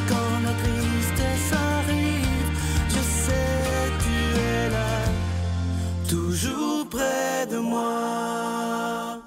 Quand la tristesse arrive, je sais tu es là, toujours près de moi.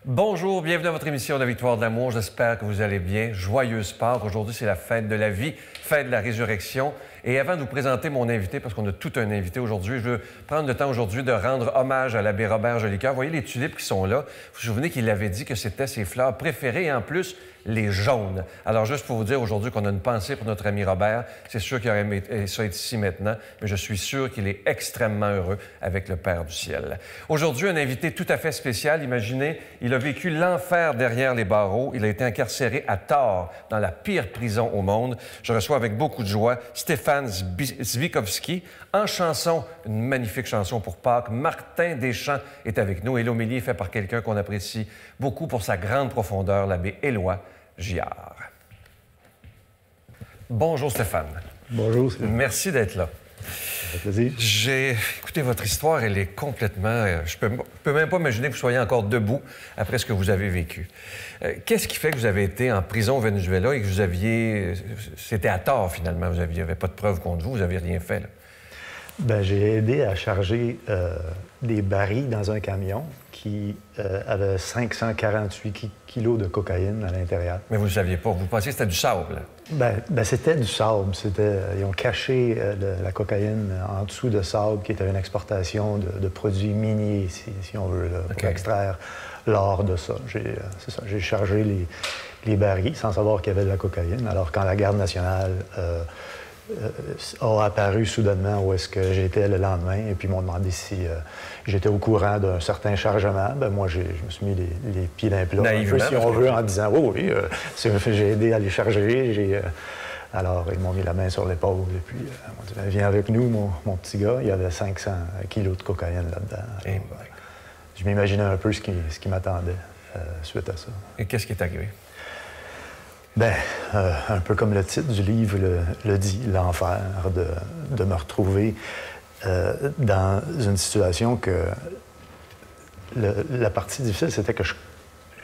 Bonjour, bienvenue à votre émission La Victoire de l'amour. J'espère que vous allez bien. Joyeuse Pâques. Aujourd'hui, c'est la fête de la vie, fête de la résurrection. Et avant de vous présenter mon invité, parce qu'on a tout un invité aujourd'hui, je veux prendre le temps aujourd'hui de rendre hommage à l'abbé Robert Jolicoeur. Vous voyez les tulipes qui sont là. Vous vous souvenez qu'il avait dit que c'était ses fleurs préférées et en plus, les jaunes. Alors, juste pour vous dire aujourd'hui qu'on a une pensée pour notre ami Robert. C'est sûr qu'il aurait aimé ça être ici maintenant, mais je suis sûr qu'il est extrêmement heureux avec le Père du ciel. Aujourd'hui, un invité tout à fait spécial. Imaginez, il a vécu l'enfer derrière les barreaux. Il a été incarcéré à tort dans la pire prison au monde. Je reçois avec beaucoup de joie Stéphane Zwickowski en chanson, une magnifique chanson pour Pâques. Martin Deschamps est avec nous et l'homélie est fait par quelqu'un qu'on apprécie beaucoup pour sa grande profondeur, l'abbé Éloi Giard. Bonjour Stéphane. Bonjour Stéphane. Merci d'être là. Ça fait plaisir. J'ai écouté votre histoire, elle est complètement... je peux même pas imaginer que vous soyez encore debout après ce que vous avez vécu. Qu'est-ce qui fait que vous avez été en prison au Venezuela et que vous aviez... C'était à tort, finalement. Vous n'aviez pas de preuves contre vous, vous n'avez rien fait, là. Ben, j'ai aidé à charger des barils dans un camion qui avait 548 kilos de cocaïne à l'intérieur. Mais vous ne le saviez pas. Vous pensiez que c'était du sable, là. Ben, c'était du sable. Ils ont caché la cocaïne en dessous de sable, qui était une exportation de produits miniers, si on veut, là, pour extraire l'or de ça. C'est ça. J'ai chargé les barils sans savoir qu'il y avait de la cocaïne. Alors, quand la Garde nationale a apparu soudainement où est-ce que j'étais le lendemain, et puis m'ont demandé si j'étais au courant d'un certain chargement. Ben moi, je me suis mis les pieds dans le plat, un peu, si on veut, en disant « Oui, j'ai aidé à les charger. » Alors, ils m'ont mis la main sur l'épaule, et puis ils m'ont dit « Viens avec nous, mon petit gars. » Il y avait 500 kilos de cocaïne là-dedans. Alors, je m'imaginais un peu ce qui m'attendait suite à ça. Et qu'est-ce qui est arrivé? Bien, un peu comme le titre du livre le dit, l'enfer, de me retrouver dans une situation que... La partie difficile, c'était que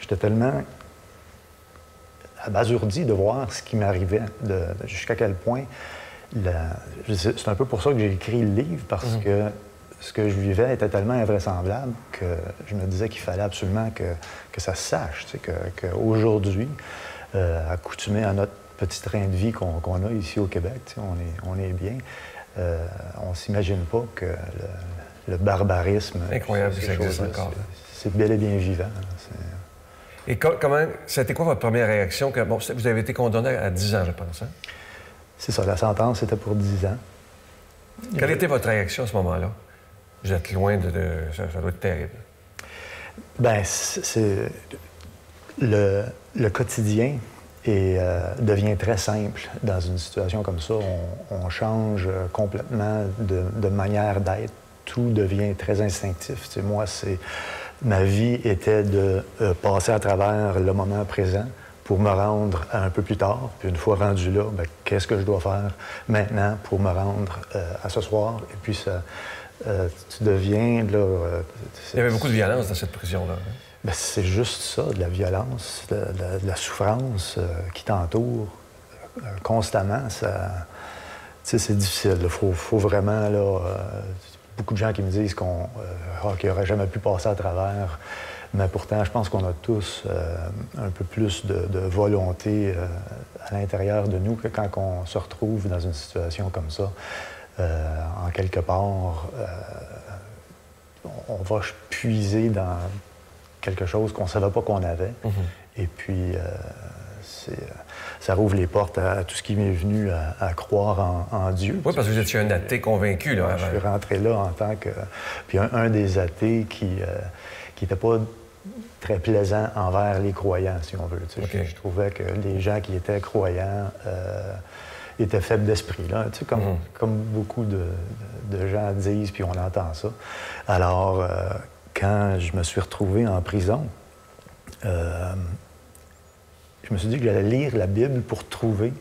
j'étais tellement abasourdi de voir ce qui m'arrivait, jusqu'à quel point... C'est un peu pour ça que j'ai écrit le livre, parce que ce que je vivais était tellement invraisemblable que je me disais qu'il fallait absolument que ça se sache, tu sais, qu'aujourd'hui... accoutumé à notre petit train de vie qu'on a ici au Québec, tu sais, on est bien. On ne s'imagine pas que le barbarisme... Incroyable que ça existe encore. C'est bel et bien vivant. Et comment... C'était quoi votre première réaction? Bon, vous avez été condamné à 10 ans, je pense, hein? C'est ça, la sentence était pour 10 ans. Quelle était votre réaction à ce moment-là? Vous êtes loin de... Ça doit être terrible. Bien, c'est... Le quotidien devient très simple dans une situation comme ça. On change complètement de manière d'être. Tout devient très instinctif. Tu sais, moi, ma vie était de passer à travers le moment présent pour me rendre un peu plus tard. Puis une fois rendu là, bien, qu'est-ce que je dois faire maintenant pour me rendre à ce soir? Et puis ça, tu deviens... là. Il y avait beaucoup de violence dans cette prison-là. Hein? Bien, c'est juste ça, de la violence, de la souffrance qui t'entoure constamment. Ça, tu sais, c'est difficile. Il faut vraiment, là... beaucoup de gens qui me disent qu'ils n'auraient jamais pu passer à travers. Mais pourtant, je pense qu'on a tous un peu plus de volonté à l'intérieur de nous que quand on se retrouve dans une situation comme ça. En quelque part, on va puiser dans quelque chose qu'on ne savait pas qu'on avait. Et puis, ça rouvre les portes à tout ce qui m'est venu à croire en Dieu. Oui, parce que vous étiez un athée convaincu, là, avant. Je suis rentré là en tant que... Puis un des athées qui n'était pas très plaisant envers les croyants, si on veut. Tu sais, je trouvais que les gens qui étaient croyants étaient faibles d'esprit, là, tu sais, comme beaucoup de gens disent, puis on entend ça. Alors, quand je me suis retrouvé en prison, je me suis dit que j'allais lire la Bible pour trouver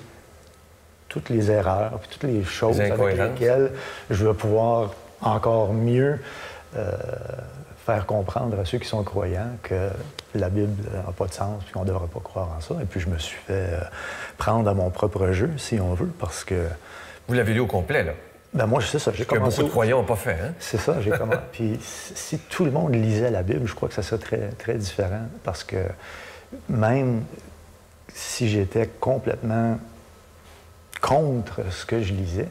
toutes les erreurs, puis toutes les choses avec lesquelles je vais pouvoir encore mieux faire comprendre à ceux qui sont croyants que la Bible n'a pas de sens et qu'on ne devrait pas croire en ça. Et puis je me suis fait prendre à mon propre jeu, si on veut, parce que... Vous l'avez lu au complet, là? Ben moi, c'est ça. J'ai que beaucoup de croyants n'ont pas fait, hein? C'est ça, j'ai commencé. Puis si tout le monde lisait la Bible, je crois que ça serait très, très différent, parce que même si j'étais complètement contre ce que je lisais,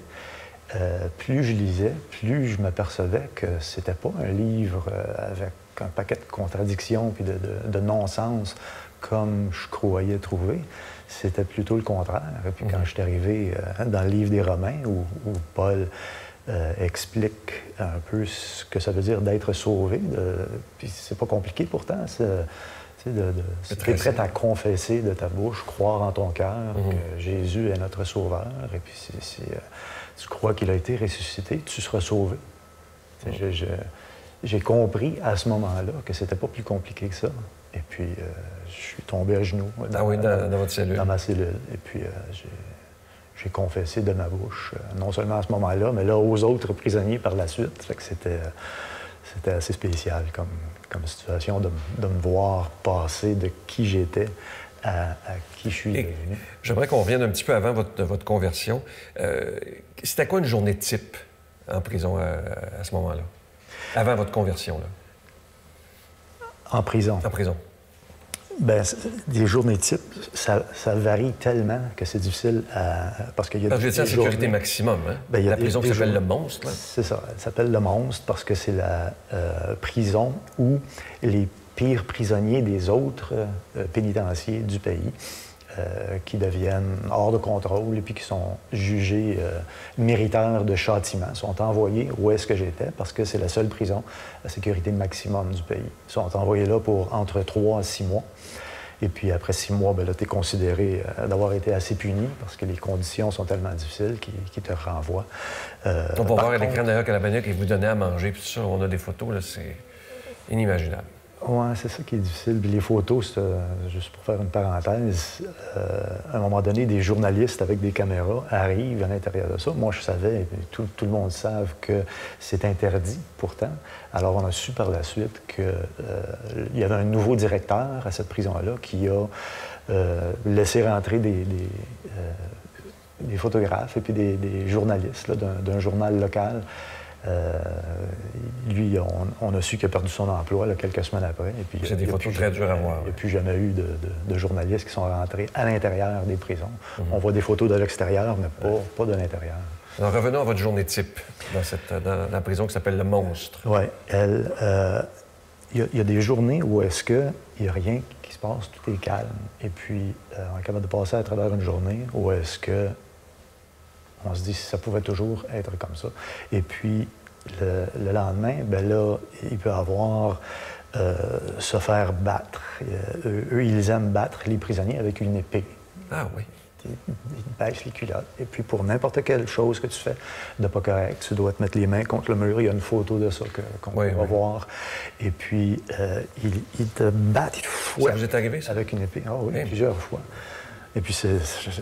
plus je lisais, plus je m'apercevais que c'était pas un livre avec un paquet de contradictions puis de non-sens comme je croyais trouver. C'était plutôt le contraire. Et puis quand je suis arrivé dans le livre des Romains, où Paul explique un peu ce que ça veut dire d'être sauvé, puis c'est pas compliqué pourtant, si tu es prêt à confesser de ta bouche, croire en ton cœur que Jésus est notre sauveur, et puis si tu crois qu'il a été ressuscité, tu seras sauvé. J'ai compris à ce moment-là que c'était pas plus compliqué que ça. Et puis, je suis tombé à genoux dans votre cellule. Dans ma cellule. Et puis, j'ai confessé de ma bouche, non seulement à ce moment-là, mais là aux autres prisonniers par la suite. Fait que c'était assez spécial comme situation de me voir passer de qui j'étais à qui je suis devenu. J'aimerais qu'on revienne un petit peu avant votre conversion. C'était quoi une journée type en prison à ce moment-là? Avant votre conversion, là? En prison? En prison. Bien, des journées types, ça varie tellement que c'est difficile à... Parce qu'il y a des sécurité maximum, hein? Bien, la prison qui s'appelle le Monstre. C'est ça, elle s'appelle le Monstre parce que c'est la prison où les pires prisonniers des autres pénitenciers du pays qui deviennent hors de contrôle et puis qui sont jugés mériteurs de châtiment, sont envoyés où est-ce que j'étais, parce que c'est la seule prison à sécurité maximum du pays. Ils sont envoyés là pour entre 3 à 6 mois. Et puis après 6 mois, bien là, tu es considéré d'avoir été assez puni parce que les conditions sont tellement difficiles qu'ils te renvoient. On va voir à l'écran d'ailleurs que la bannière qui vous donnait à manger, puis tout ça, on a des photos, là, c'est inimaginable. Oui, c'est ça qui est difficile. Puis les photos, juste pour faire une parenthèse, à un moment donné, des journalistes avec des caméras arrivent à l'intérieur de ça. Moi, je savais, et tout le monde savent que c'est interdit pourtant. Alors, on a su par la suite qu'il y avait un nouveau directeur à cette prison-là qui a laissé rentrer des photographes et puis des journalistes là, d'un journal local. Lui, on a su qu'il a perdu son emploi là, quelques semaines après. C'est des photos très dures à voir. Il n'y a plus jamais eu de journalistes qui sont rentrés à l'intérieur des prisons. On voit des photos de l'extérieur, mais pas de l'intérieur. Alors, revenons à votre journée type dans la prison qui s'appelle le Monstre. Oui. Il y a des journées où est-ce qu'il n'y a rien qui se passe, tout est calme. Et puis, on est capable de passer à travers une journée où est-ce que on se dit si ça pouvait toujours être comme ça. Et puis, le lendemain, bien là, il peut avoir se faire battre. Eux, ils aiment battre les prisonniers avec une épée. Ah oui. Ils baissent les culottes. Et puis, pour n'importe quelle chose que tu fais de pas correct, tu dois te mettre les mains contre le mur. Il y a une photo de ça qu'on va voir. Et puis, ils te battent, ils te fouettent. Ça vous est arrivé, ça? Avec une épée. Ah oui, plusieurs fois. Et puis, tu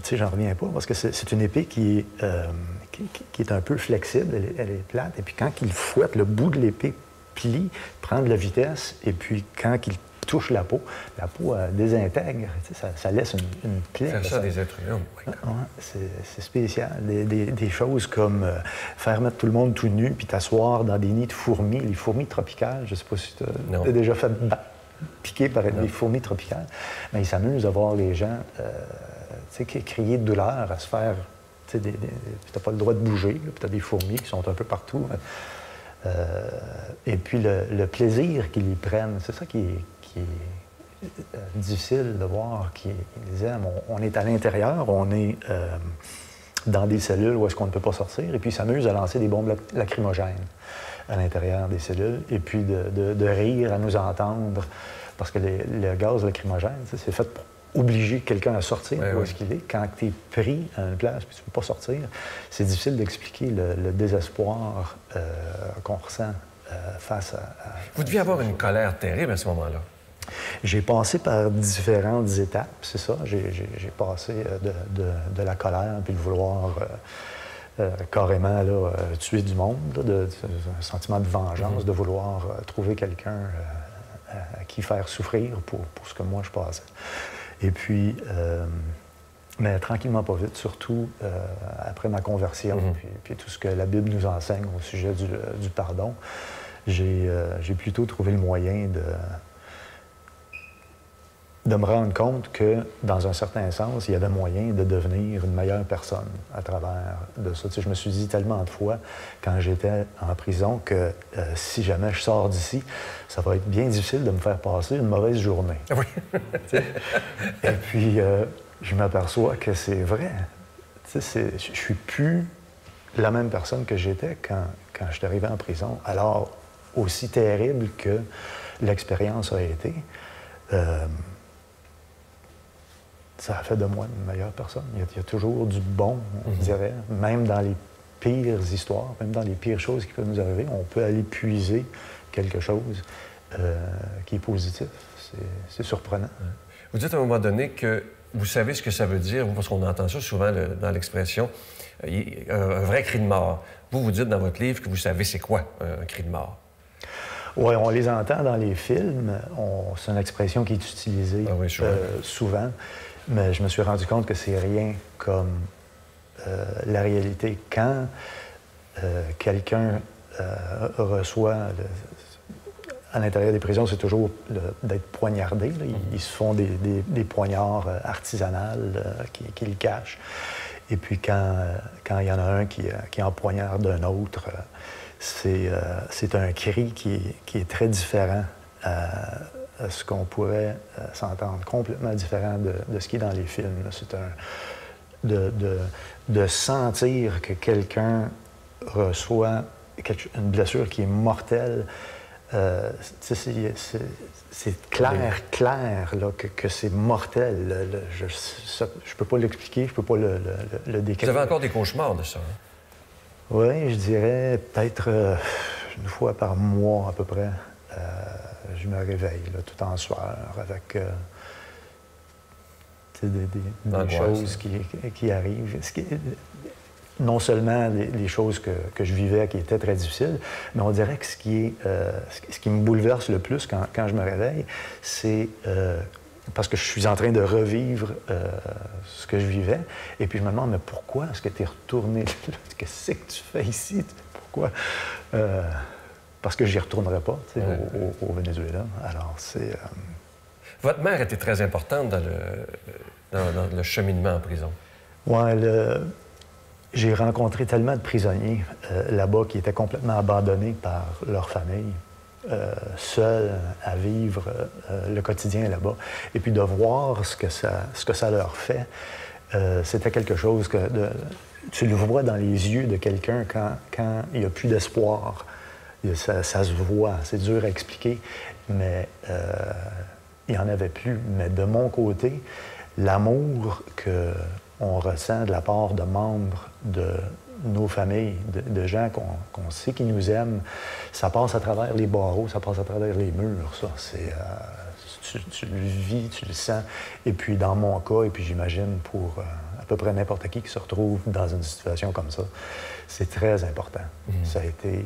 sais, j'en reviens pas, parce que c'est une épée qui est un peu flexible, elle est plate, et puis quand il fouette, le bout de l'épée plie, prend de la vitesse, et puis quand il touche la peau désintègre, tu sais, ça laisse une plaie. Faire ça des êtres humains, oui. C'est spécial. Des choses comme faire mettre tout le monde tout nu, puis t'asseoir dans des nids de fourmis, les fourmis tropicales, je sais pas si tu as déjà fait piqué par des fourmis tropicales, mais ils s'amusent à voir les gens crier de douleur, à se faire... Tu n'as pas le droit de bouger, puis tu as des fourmis qui sont un peu partout. Et puis le plaisir qu'ils y prennent, c'est ça qui est difficile de voir, qu'ils aiment. On est à l'intérieur, on est dans des cellules où est-ce qu'on ne peut pas sortir, et puis ils s'amusent à lancer des bombes lacrymogènes à l'intérieur des cellules, et puis de rire à nous entendre, parce que le gaz lacrymogène, c'est fait pour obliger quelqu'un à sortir où est-ce qu'il est. Quand tu es pris à une place et tu ne peux pas sortir, c'est difficile d'expliquer le désespoir qu'on ressent face à... Vous deviez avoir une colère terrible à ce moment-là. J'ai passé par différentes étapes, c'est ça. J'ai passé de la colère, puis de vouloir carrément là, tuer du monde, là, un sentiment de vengeance, de vouloir trouver quelqu'un à qui faire souffrir pour ce que moi je passais. Et puis, mais tranquillement pas vite, surtout après ma conversion, puis tout ce que la Bible nous enseigne au sujet du pardon, j'ai plutôt trouvé le moyen de me rendre compte que, dans un certain sens, il y avait moyen de devenir une meilleure personne à travers de ça. Tu sais, je me suis dit tellement de fois, quand j'étais en prison, que si jamais je sors d'ici, ça va être bien difficile de me faire passer une mauvaise journée. Oui. Et puis, je m'aperçois que c'est vrai. Tu sais, je suis plus la même personne que j'étais quand je suis arrivé en prison. Alors, aussi terrible que l'expérience a été, ça a fait de moi une meilleure personne. Il y a toujours du bon, on dirait, même dans les pires histoires, même dans les pires choses qui peuvent nous arriver, on peut aller puiser quelque chose qui est positif. C'est surprenant. Vous dites à un moment donné que vous savez ce que ça veut dire, parce qu'on entend ça souvent dans l'expression, un vrai cri de mort. Vous dites dans votre livre que vous savez c'est quoi un cri de mort. Oui, on les entend dans les films. C'est une expression qui est utilisée souvent. Mais je me suis rendu compte que c'est rien comme la réalité. Quand quelqu'un reçoit... à l'intérieur des prisons, c'est toujours d'être poignardé. Là. Ils se font des poignards artisanales qui le cachent. Et puis quand il y en a un qui empoignarde un autre, c'est un cri qui est très différent à ce qu'on pourrait s'entendre, complètement différent de ce qui est dans les films. C'est de sentir que quelqu'un reçoit une blessure qui est mortelle. C'est clair là, que c'est mortel. Je ne peux pas l'expliquer, je ne peux pas le décrire. Vous avez encore des cauchemars de ça? Hein? Oui, je dirais peut-être une fois par mois à peu près. Je me réveille là, tout en sueur avec des choses qui arrivent. Non seulement les choses que je vivais qui étaient très difficiles, mais on dirait que ce qui me bouleverse le plus quand je me réveille, c'est parce que je suis en train de revivre ce que je vivais, et puis je me demande, mais pourquoi est-ce que tu es retourné là? Qu'est-ce que tu fais ici? Pourquoi? Parce que j'y retournerai pas, au Venezuela. Alors, c'est... Votre mère était très importante dans le cheminement en prison. Oui, j'ai rencontré tellement de prisonniers là-bas qui étaient complètement abandonnés par leur famille, seuls à vivre le quotidien là-bas. Et puis de voir ce que ça leur fait, c'était quelque chose que... tu le vois dans les yeux de quelqu'un quand il n'y a plus d'espoir. Ça se voit, c'est dur à expliquer, mais il n'y en avait plus. Mais de mon côté, l'amour qu'on ressent de la part de membres de nos familles, de gens qu'on sait qui nous aiment, ça passe à travers les barreaux, ça passe à travers les murs, ça. Tu le vis, tu le sens. Et puis dans mon cas, et puis j'imagine pour à peu près n'importe qui se retrouve dans une situation comme ça, c'est très important. Ça a été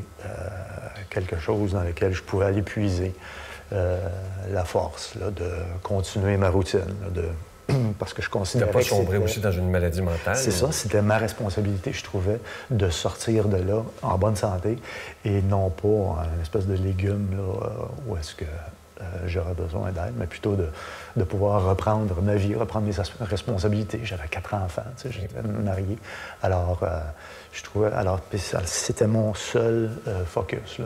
quelque chose dans lequel je pouvais aller puiser la force là, de continuer ma routine, là, parce que je considérais que... De ne pas sombrer aussi dans une maladie mentale. C'est ça, c'était ma responsabilité, je trouvais, de sortir de là en bonne santé et non pas en une espèce de légume là, où est-ce que j'aurais besoin d'aide, mais plutôt de pouvoir reprendre ma vie, reprendre mes responsabilités. J'avais 4 enfants, tu sais, j'étais marié. Alors, je trouvais... Alors, c'était mon seul focus, là,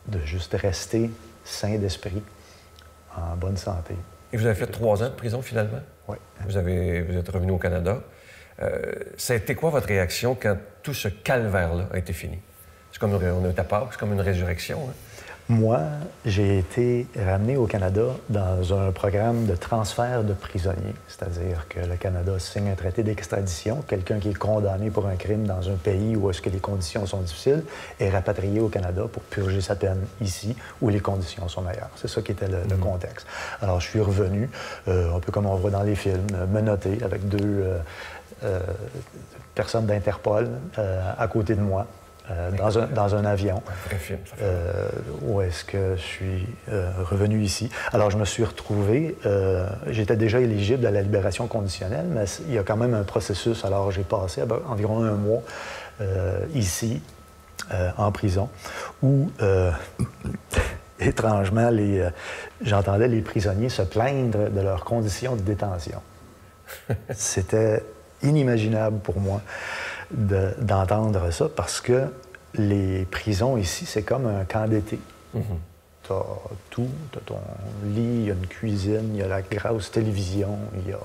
de juste rester sain d'esprit, en bonne santé. Et vous avez fait 3 ans de prison, finalement? Oui. Vous êtes revenu au Canada. Ça a été quoi votre réaction quand tout ce calvaire-là a été fini? C'est comme on est à Pâques, c'est comme une résurrection. Hein? Moi, j'ai été ramené au Canada dans un programme de transfert de prisonniers. C'est-à-dire que le Canada signe un traité d'extradition. Quelqu'un qui est condamné pour un crime dans un pays où est-ce que les conditions sont difficiles est rapatrié au Canada pour purger sa peine ici, où les conditions sont meilleures. C'est ça qui était le contexte. Alors, je suis revenu, un peu comme on voit dans les films, menotté avec 2 personnes d'Interpol à côté de moi, dans un avion. Un vrai film, ça fait. Où est-ce que je suis revenu ici? Alors, je me suis retrouvé, j'étais déjà éligible à la libération conditionnelle, mais il y a quand même un processus. Alors, j'ai passé environ un mois ici, en prison, où, étrangement, j'entendais les prisonniers se plaindre de leurs conditions de détention. C'était inimaginable pour moi d'entendre ça, parce que les prisons ici, c'est comme un camp d'été. Tu as tout, tu as ton lit, il y a une cuisine, il y a la grosse télévision, il y a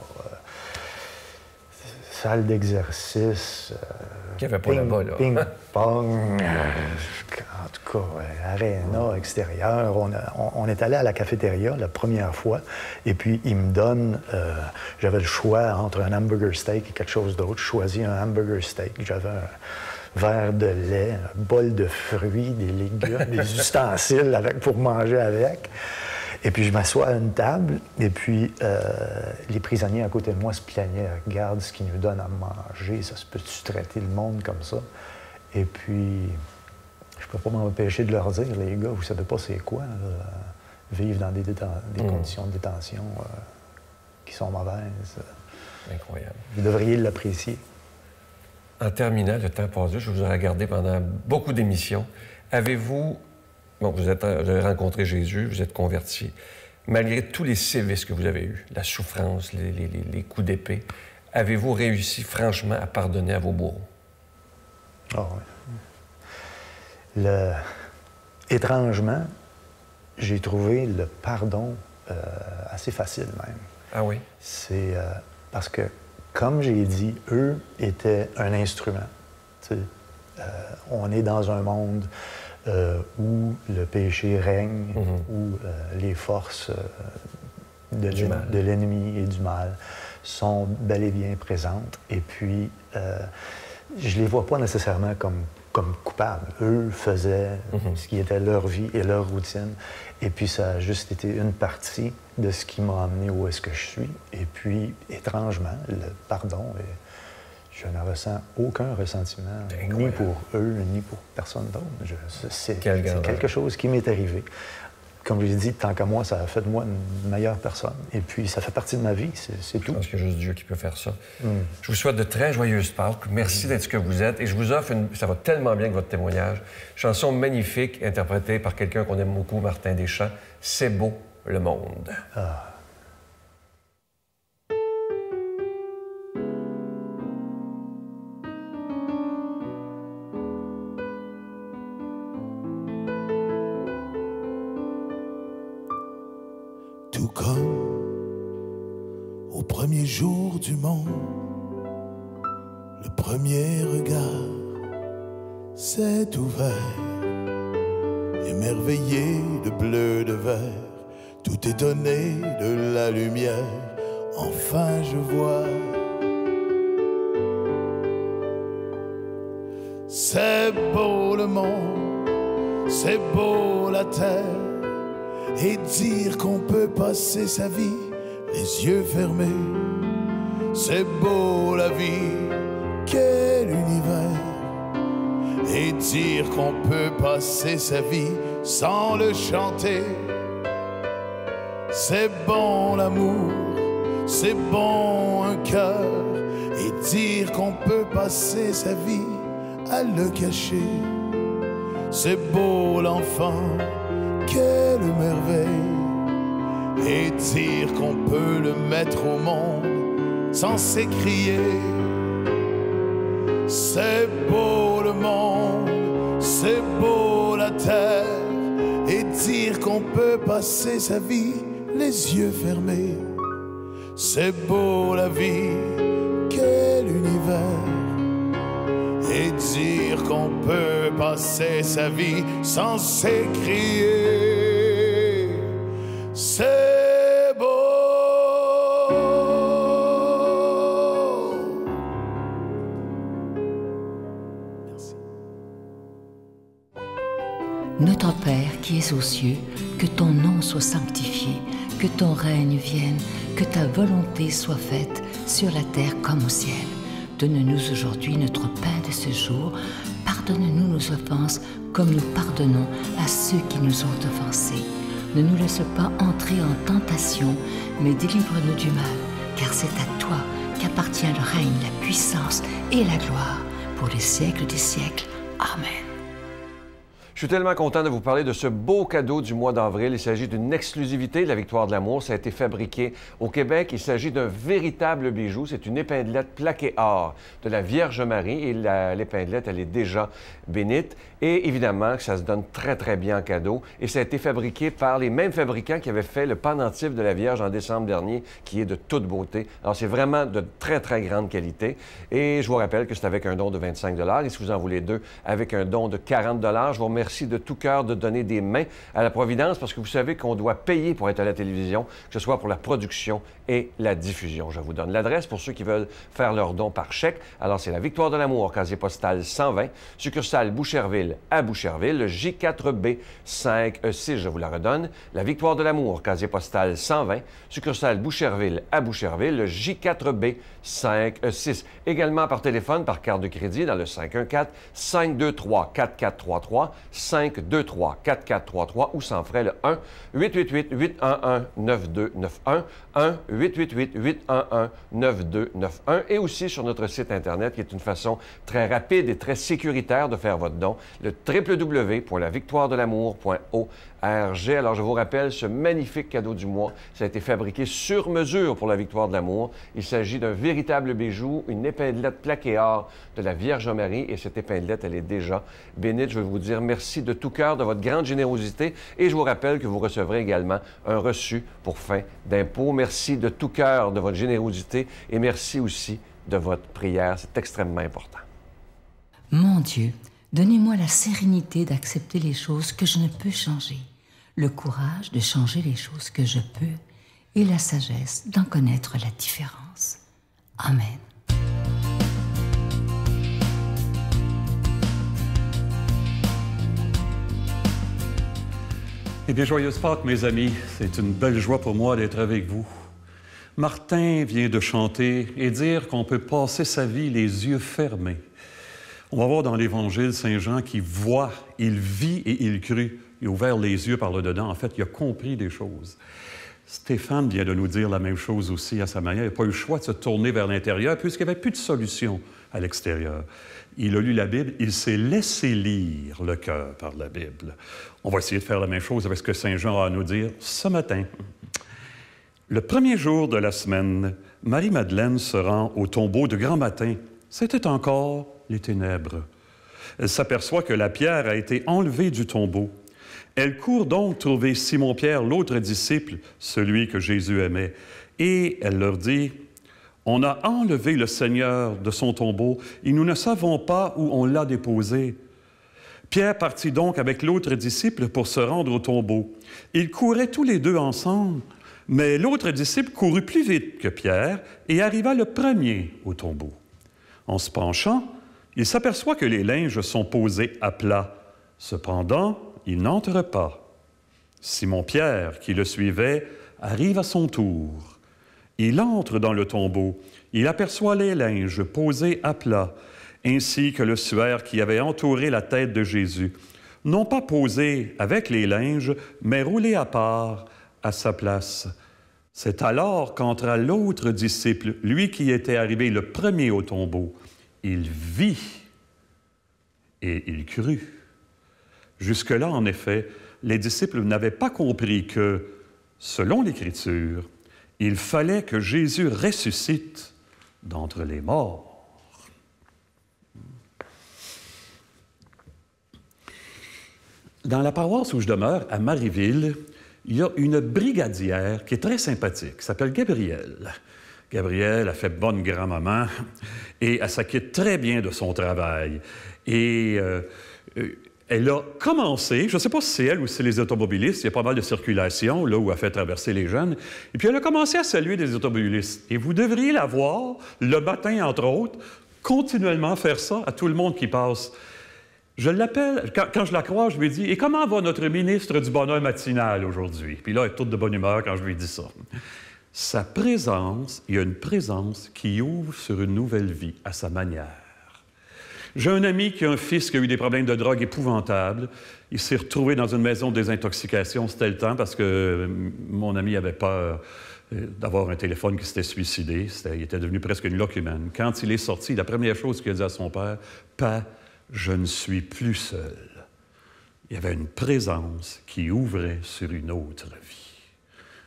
salle d'exercice, qu'il n'y avait pas là-bas, là. ping-pong, en tout cas, aréna extérieur. On est allé à la cafétéria la première fois, et puis ils me donnent, j'avais le choix entre un hamburger steak et quelque chose d'autre. Je choisis un hamburger steak. J'avais un verre de lait, un bol de fruits, des légumes, des ustensiles pour manger avec. Et puis je m'assois à une table, et puis les prisonniers à côté de moi se plaignaient. « Regarde ce qu'ils nous donnent à manger, ça se peut-tu traiter le monde comme ça? » Et puis, je peux pas m'empêcher de leur dire, les gars, vous savez pas c'est quoi, vivre dans des conditions de détention qui sont mauvaises. Incroyable. Vous devriez l'apprécier. En terminant, le temps passe vite, je vous ai regardé pendant beaucoup d'émissions. Avez-vous... Bon, vous avez rencontré Jésus, vous êtes converti. Malgré tous les sévices que vous avez eus, la souffrance, les coups d'épée, avez-vous réussi franchement à pardonner à vos bourreaux? Ah oui. Étrangement, j'ai trouvé le pardon assez facile même. Ah oui? C'est parce que, comme j'ai dit, eux étaient un instrument. On est dans un monde où le péché règne, où les forces de l'ennemi et du mal sont bel et bien présentes. Et puis, je les vois pas nécessairement comme coupables. Eux faisaient ce qui était leur vie et leur routine. Et puis, ça a juste été une partie de ce qui m'a amené où est-ce que je suis. Et puis, étrangement, le pardon, je ne ressens aucun ressentiment, ni pour eux, ni pour personne d'autre. C'est quelque chose qui m'est arrivé. Comme je l'ai dit, tant qu'à moi, ça a fait de moi une meilleure personne. Et puis, ça fait partie de ma vie, c'est tout. Je pense qu'il y a juste Dieu qui peut faire ça. Je vous souhaite de très joyeuses Pâques. Merci d'être ce que vous êtes. Et je vous offre, ça va tellement bien avec votre témoignage, chanson magnifique interprétée par quelqu'un qu'on aime beaucoup, Martin Deschamps. « C'est beau, le monde ». Tout comme au premier jour du monde, le premier regard s'est ouvert, émerveillé de bleu, de vert, tout étonné de la lumière. Enfin je vois, c'est beau le monde, c'est beau la terre. Et dire qu'on peut passer sa vie les yeux fermés, c'est beau la vie, quel univers. Et dire qu'on peut passer sa vie sans le chanter, c'est bon l'amour, c'est bon un cœur. Et dire qu'on peut passer sa vie à le cacher, c'est beau l'enfant, quelle merveille. Et dire qu'on peut le mettre au monde sans s'écrier, c'est beau le monde, c'est beau la terre. Et dire qu'on peut passer sa vie les yeux fermés, c'est beau la vie, quel univers. Et dire qu'on peut passer sa vie sans s'écrier, c'est beau. Merci. Notre Père qui es aux cieux, que ton nom soit sanctifié, que ton règne vienne, que ta volonté soit faite sur la terre comme au ciel. Donne-nous aujourd'hui notre pain de ce jour. Pardonne-nous nos offenses, comme nous pardonnons à ceux qui nous ont offensés. Ne nous laisse pas entrer en tentation, mais délivre-nous du mal, car c'est à toi qu'appartient le règne, la puissance et la gloire, pour les siècles des siècles. Amen. Je suis tellement content de vous parler de ce beau cadeau du mois d'avril. Il s'agit d'une exclusivité de la Victoire de l'amour. Ça a été fabriqué au Québec. Il s'agit d'un véritable bijou. C'est une épinglette plaquée or de la Vierge Marie. Et l'épinglette, elle est déjà bénite. Et évidemment, ça se donne très, très bien en cadeau. Et ça a été fabriqué par les mêmes fabricants qui avaient fait le pendentif de la Vierge en décembre dernier, qui est de toute beauté. Alors, c'est vraiment de très, très grande qualité. Et je vous rappelle que c'est avec un don de 25 $. Et si vous en voulez deux, avec un don de 40 $. Je vous remercie de tout cœur de donner des mains à la Providence parce que vous savez qu'on doit payer pour être à la télévision, que ce soit pour la production et la diffusion. Je vous donne l'adresse pour ceux qui veulent faire leur don par chèque. Alors, c'est la Victoire de l'amour, casier postal 120, succursale Boucherville à Boucherville, le J4B 5E6, je vous la redonne. La Victoire de l'amour, casier postal 120, succursale Boucherville à Boucherville, le J4B 5E6. Également par téléphone, par carte de crédit dans le 514-523-4433, 523-4433 ou sans frais le 1-888-811-9291, 1-888-811-9291 et aussi sur notre site Internet qui est une façon très rapide et très sécuritaire de faire votre don, le www.lavictoiredelamour.org. Alors, je vous rappelle ce magnifique cadeau du mois. Ça a été fabriqué sur mesure pour la Victoire de l'amour. Il s'agit d'un véritable bijou, une épinglette plaquée or de la Vierge Marie. Et cette épinglette, elle est déjà bénite. Je veux vous dire merci de tout cœur de votre grande générosité. Et je vous rappelle que vous recevrez également un reçu pour fin d'impôt. Merci de tout cœur de votre générosité et merci aussi de votre prière. C'est extrêmement important. Mon Dieu, donnez-moi la sérénité d'accepter les choses que je ne peux changer, le courage de changer les choses que je peux et la sagesse d'en connaître la différence. Amen. Eh bien, joyeuse Pâques, mes amis. C'est une belle joie pour moi d'être avec vous. Martin vient de chanter et dire qu'on peut passer sa vie les yeux fermés. On va voir dans l'Évangile Saint Jean qui voit, il vit et il crut. Il a ouvert les yeux par le dedans. En fait, il a compris des choses. Stéphane vient de nous dire la même chose aussi à sa manière. Il n'a pas eu le choix de se tourner vers l'intérieur puisqu'il n'y avait plus de solution à l'extérieur. Il a lu la Bible, il s'est laissé lire le cœur par la Bible. On va essayer de faire la même chose avec ce que Saint Jean a à nous dire ce matin. Le premier jour de la semaine, Marie-Madeleine se rend au tombeau de grand matin. C'était encore les ténèbres. Elle s'aperçoit que la pierre a été enlevée du tombeau. Elle court donc trouver Simon-Pierre, l'autre disciple, celui que Jésus aimait, et elle leur dit « On a enlevé le Seigneur de son tombeau et nous ne savons pas où on l'a déposé. » Pierre partit donc avec l'autre disciple pour se rendre au tombeau. Ils couraient tous les deux ensemble, mais l'autre disciple courut plus vite que Pierre et arriva le premier au tombeau. En se penchant, il s'aperçoit que les linges sont posés à plat. Cependant, il n'entre pas. Simon-Pierre, qui le suivait, arrive à son tour. Il entre dans le tombeau. Il aperçoit les linges posés à plat, ainsi que le suaire qui avait entouré la tête de Jésus, non pas posé avec les linges, mais roulé à part à sa place. C'est alors qu'entra l'autre disciple, lui qui était arrivé le premier au tombeau. Il vit et il crut. Jusque-là, en effet, les disciples n'avaient pas compris que, selon l'Écriture, il fallait que Jésus ressuscite d'entre les morts. Dans la paroisse où je demeure, à Marieville, il y a une brigadière qui est très sympathique, qui s'appelle Gabrielle. Gabrielle a fait bonne grand-maman et elle s'acquitte très bien de son travail. Et elle a commencé, je ne sais pas si c'est elle ou si c'est les automobilistes, il y a pas mal de circulation, là où elle fait traverser les jeunes, et puis elle a commencé à saluer des automobilistes. Et vous devriez la voir, le matin, entre autres, continuellement faire ça à tout le monde qui passe. Je l'appelle, quand je la croise, je lui dis « Et comment va notre ministre du bonheur matinal aujourd'hui? » Puis là, elle est toute de bonne humeur quand je lui dis ça. Sa présence, il y a une présence qui ouvre sur une nouvelle vie à sa manière. J'ai un ami qui a un fils qui a eu des problèmes de drogue épouvantables. Il s'est retrouvé dans une maison de désintoxication. C'était le temps parce que mon ami avait peur d'avoir un téléphone qui s'était suicidé. Il était devenu presque une locumène. Quand il est sorti, la première chose qu'il a dit à son père, « Père, je ne suis plus seul. » Il y avait une présence qui ouvrait sur une autre vie.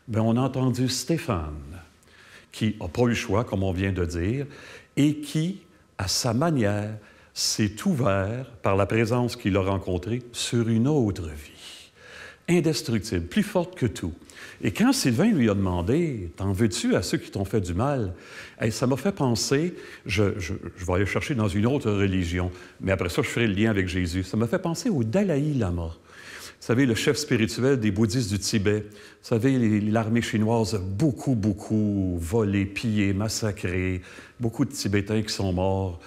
Bien, on a entendu Stéphane, qui n'a pas eu le choix, comme on vient de dire, et qui, à sa manière, s'est ouvert par la présence qu'il a rencontrée sur une autre vie, indestructible, plus forte que tout. Et quand Sylvain lui a demandé « T'en veux-tu à ceux qui t'ont fait du mal? » Ça m'a fait penser, je vais aller chercher dans une autre religion, mais après ça, je ferai le lien avec Jésus. Ça m'a fait penser au Dalai Lama. Vous savez, le chef spirituel des bouddhistes du Tibet. Vous savez, l'armée chinoise a beaucoup volé, pillé, massacré. Beaucoup de Tibétains qui sont morts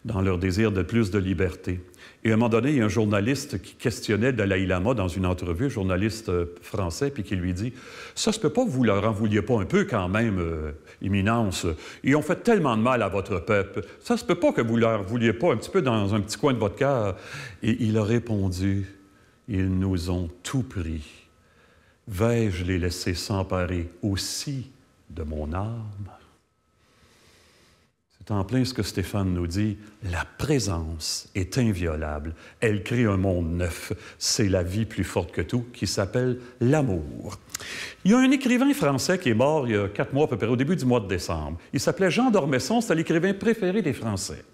dans leur désir de plus de liberté. Et à un moment donné, il y a un journaliste qui questionnait Dalai Lama dans une entrevue, un journaliste français, puis qui lui dit « Ça se peut pas que vous leur en vouliez pas un peu quand même, Éminence? Ils ont fait tellement de mal à votre peuple. Ça se peut pas que vous leur vouliez pas un petit peu dans un petit coin de votre cœur? » Et il a répondu « Ils nous ont tout pris. Vais-je les laisser s'emparer aussi de mon âme? » C'est en plein ce que Stéphane nous dit. La présence est inviolable. Elle crée un monde neuf. C'est la vie plus forte que tout qui s'appelle l'amour. Il y a un écrivain français qui est mort il y a 4 mois à peu près, au début du mois de décembre. Il s'appelait Jean d'Ormesson. C'est l'écrivain préféré des Français.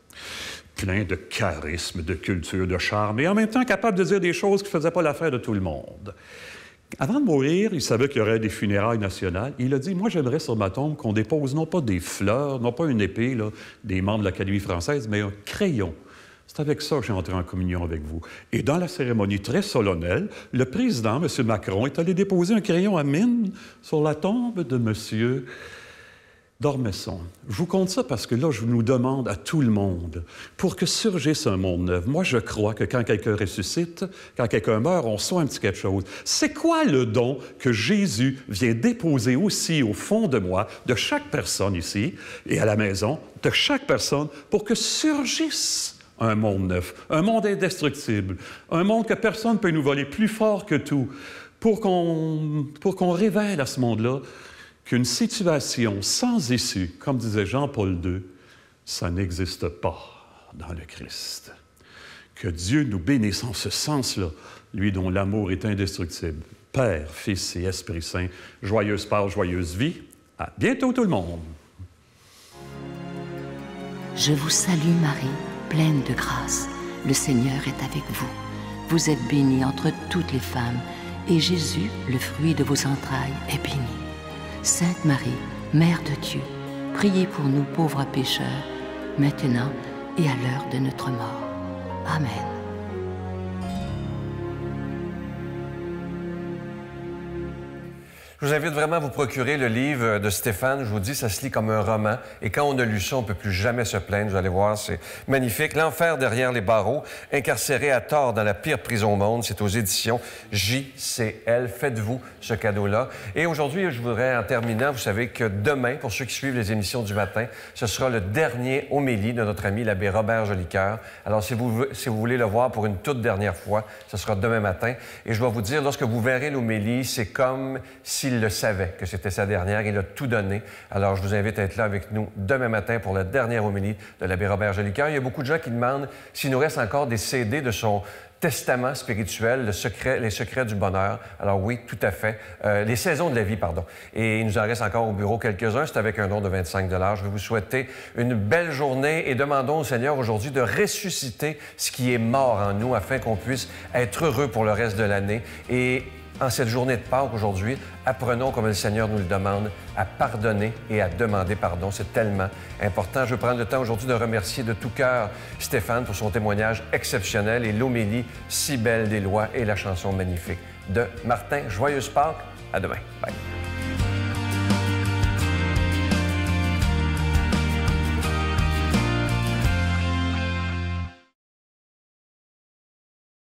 Plein de charisme, de culture, de charme, et en même temps capable de dire des choses qui ne faisaient pas l'affaire de tout le monde. Avant de mourir, il savait qu'il y aurait des funérailles nationales. Il a dit, moi, j'aimerais sur ma tombe qu'on dépose non pas des fleurs, non pas une épée, là, des membres de l'Académie française, mais un crayon. C'est avec ça que j'ai entré en communion avec vous. Et dans la cérémonie très solennelle, le président, M. Macron, est allé déposer un crayon à mine sur la tombe de M. d'Ormesson. Je vous compte ça parce que là, je nous demande à tout le monde, pour que surgisse un monde neuf. Moi, je crois que quand quelqu'un ressuscite, quand quelqu'un meurt, on soit un petit quelque chose. C'est quoi le don que Jésus vient déposer aussi au fond de moi, de chaque personne ici, et à la maison, de chaque personne, pour que surgisse un monde neuf, un monde indestructible, un monde que personne ne peut nous voler, plus fort que tout, pour qu'on révèle à ce monde-là qu'une situation sans issue, comme disait Jean-Paul II, ça n'existe pas dans le Christ. Que Dieu nous bénisse en ce sens-là, lui dont l'amour est indestructible. Père, Fils et Esprit Saint, joyeuse Pâques, joyeuse vie. À bientôt tout le monde. Je vous salue Marie, pleine de grâce. Le Seigneur est avec vous. Vous êtes bénie entre toutes les femmes, et Jésus, le fruit de vos entrailles, est béni. Sainte Marie, Mère de Dieu, priez pour nous pauvres pécheurs, maintenant et à l'heure de notre mort. Amen. Je vous invite vraiment à vous procurer le livre de Stéphane. Je vous dis, ça se lit comme un roman. Et quand on a lu ça, on ne peut plus jamais se plaindre. Vous allez voir, c'est magnifique. L'enfer derrière les barreaux, incarcéré à tort dans la pire prison au monde. C'est aux éditions JCL. Faites-vous ce cadeau-là. Et aujourd'hui, je voudrais, en terminant, vous savez que demain, pour ceux qui suivent les émissions du matin, ce sera le dernier homélie de notre ami l'abbé Robert Jolicoeur. Alors, si vous voulez le voir pour une toute dernière fois, ce sera demain matin. Et je dois vous dire, lorsque vous verrez l'homélie, c'est comme si il le savait que c'était sa dernière, il a tout donné. Alors, je vous invite à être là avec nous demain matin pour la dernière homélie de l'abbé Robert Jolicoeur. Il y a beaucoup de gens qui demandent s'il nous reste encore des CD de son testament spirituel, les secrets du bonheur. Alors oui, tout à fait. Les saisons de la vie, pardon. Et il nous en reste encore au bureau quelques-uns. C'est avec un don de 25 $. Je vais vous souhaiter une belle journée et demandons au Seigneur aujourd'hui de ressusciter ce qui est mort en nous afin qu'on puisse être heureux pour le reste de l'année. Et en cette journée de Pâques aujourd'hui, apprenons, comme le Seigneur nous le demande, à pardonner et à demander pardon. C'est tellement important. Je veux prendre le temps aujourd'hui de remercier de tout cœur Stéphane pour son témoignage exceptionnel et l'homélie si belle des lois et la chanson magnifique de Martin. Joyeuse Pâques. À demain. Bye.